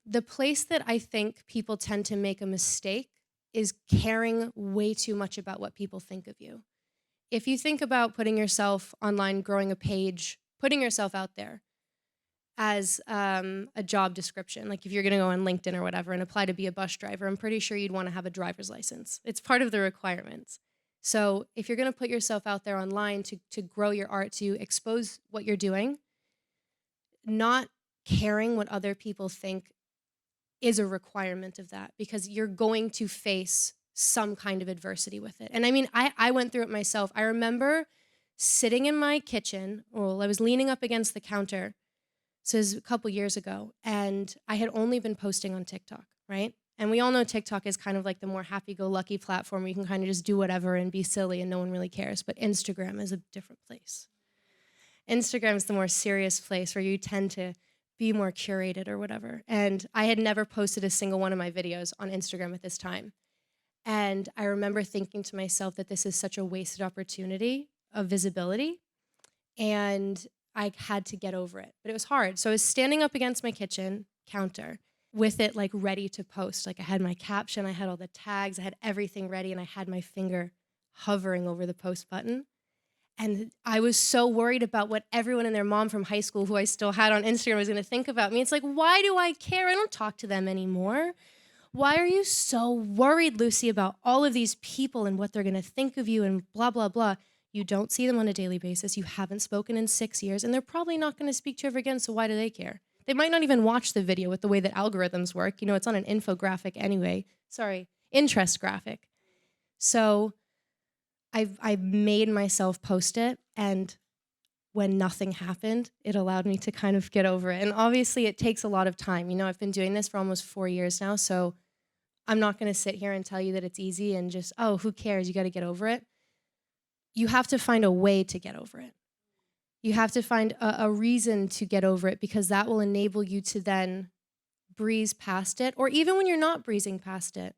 the place that I think people tend to make a mistake is caring way too much about what people think of you. If you think about putting yourself online, growing a page, putting yourself out there as a job description, like if you're going to go on LinkedIn or whatever and apply to be a bus driver, I'm pretty sure you'd want to have a driver's license. It's part of the requirements. So if you're going to put yourself out there online to grow your art, to expose what you're doing, not caring what other people think is a requirement of that, because you're going to face some kind of adversity with it. And I mean, I went through it myself. I remember sitting in my kitchen, well, I was leaning up against the counter. So it was a couple years ago, and I had only been posting on TikTok, right? And we all know TikTok is kind of like the more happy-go-lucky platform where you can kind of just do whatever and be silly and no one really cares. But Instagram is a different place. Instagram is the more serious place where you tend to be more curated or whatever. And I had never posted a single one of my videos on Instagram at this time. And I remember thinking to myself that this is such a wasted opportunity of visibility. And I had to get over it, but it was hard. So I was standing up against my kitchen counter with it like ready to post. Like I had my caption, I had all the tags, I had everything ready, and I had my finger hovering over the post button. And I was so worried about what everyone and their mom from high school who I still had on Instagram was going to think about me. It's like, why do I care? I don't talk to them anymore. Why are you so worried, Lucy, about all of these people and what they're going to think of you and blah, blah, blah? You don't see them on a daily basis. You haven't spoken in 6 years, and they're probably not going to speak to you ever again, so why do they care? They might not even watch the video with the way that algorithms work. You know, it's on an infographic anyway. Sorry, interest graphic. So I made myself post it, and when nothing happened, it allowed me to kind of get over it. And obviously, it takes a lot of time. You know, I've been doing this for almost 4 years now, so I'm not going to sit here and tell you that it's easy and just, oh, who cares? You got to get over it. You have to find a way to get over it. You have to find a reason to get over it, because that will enable you to then breeze past it. Or even when you're not breezing past it,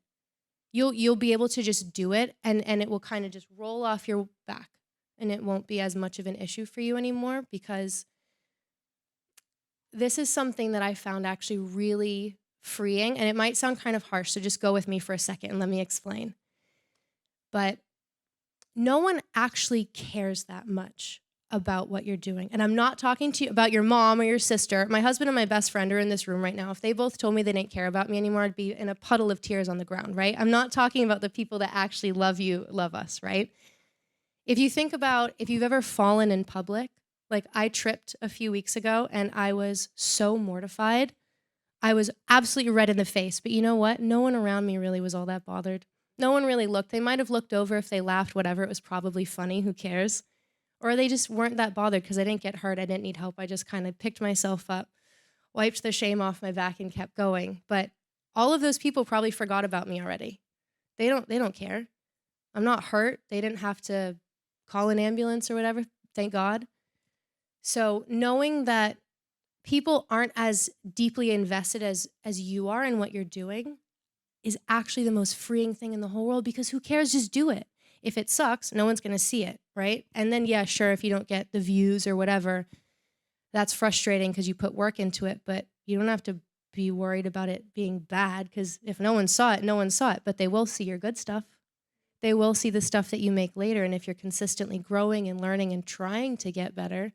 you'll be able to just do it, and it will kind of just roll off your back, and it won't be as much of an issue for you anymore, because this is something that I found actually really freeing. And it might sound kind of harsh, so just go with me for a second and let me explain. But no one actually cares that much about what you're doing. And I'm not talking to you about your mom or your sister. My husband and my best friend are in this room right now. If they both told me they didn't care about me anymore, I'd be in a puddle of tears on the ground, right? I'm not talking about the people that actually love you, love us, right? If you think about if you've ever fallen in public, like I tripped a few weeks ago and I was so mortified. I was absolutely red in the face, but you know what? No one around me really was all that bothered. No one really looked. They might have looked over if they laughed, whatever. It was probably funny. Who cares? Or they just weren't that bothered because I didn't get hurt. I didn't need help. I just kind of picked myself up, wiped the shame off my back, and kept going. But all of those people probably forgot about me already. They don't care. I'm not hurt. They didn't have to call an ambulance or whatever. Thank God. So knowing that people aren't as deeply invested as you are in what you're doing is actually the most freeing thing in the whole world, because who cares? Just do it. If it sucks, no one's going to see it, right? And then, yeah, sure, if you don't get the views or whatever, that's frustrating because you put work into it, but you don't have to be worried about it being bad, because if no one saw it, no one saw it, but they will see your good stuff. They will see the stuff that you make later, and if you're consistently growing and learning and trying to get better,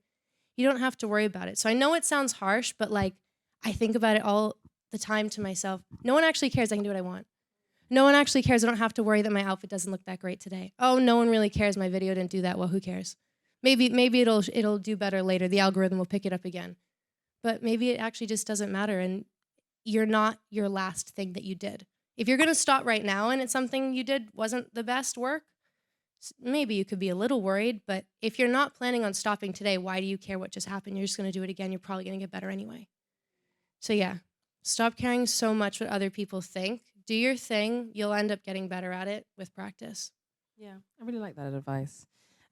you don't have to worry about it. So I know it sounds harsh, but like I think about it all the time to myself. No one actually cares. I can do what I want. No one actually cares. I don't have to worry that my outfit doesn't look that great today. Oh, no one really cares. My video didn't do that well. Who cares? Maybe it'll do better later. The algorithm will pick it up again. But maybe it actually just doesn't matter, and you're not your last thing that you did. If you're going to stop right now and it's something you did wasn't the best work, maybe you could be a little worried, but if you're not planning on stopping today, why do you care what just happened? You're just going to do it again. You're probably going to get better anyway. So yeah, stop caring so much what other people think. Do your thing. You'll end up getting better at it with practice. Yeah, I really like that advice.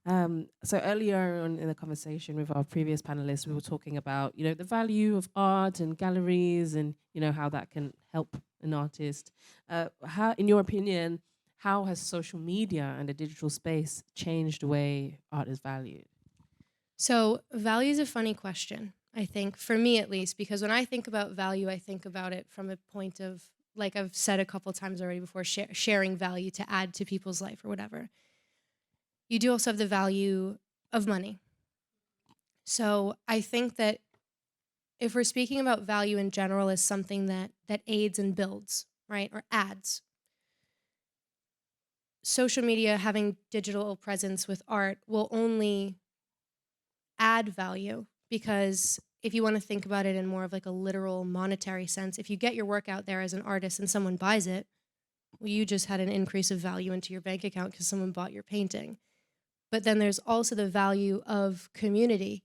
So earlier on in the conversation with our previous panelists, we were talking about, the value of art and galleries and, how that can help an artist. How, in your opinion, how has social media and the digital space changed the way art is valued? So value is a funny question. I think, for me at least, because when I think about value, I think about it from a point of, like I've said a couple times already before, sharing value to add to people's life or whatever. You do also have the value of money. So I think that if we're speaking about value in general as something that aids and builds, right, or adds, social media having digital presence with art will only add value because if you want to think about it in more of like a literal monetary sense, if you get your work out there as an artist and someone buys it, well, you just had an increase of value into your bank account because someone bought your painting. But then there's also the value of community.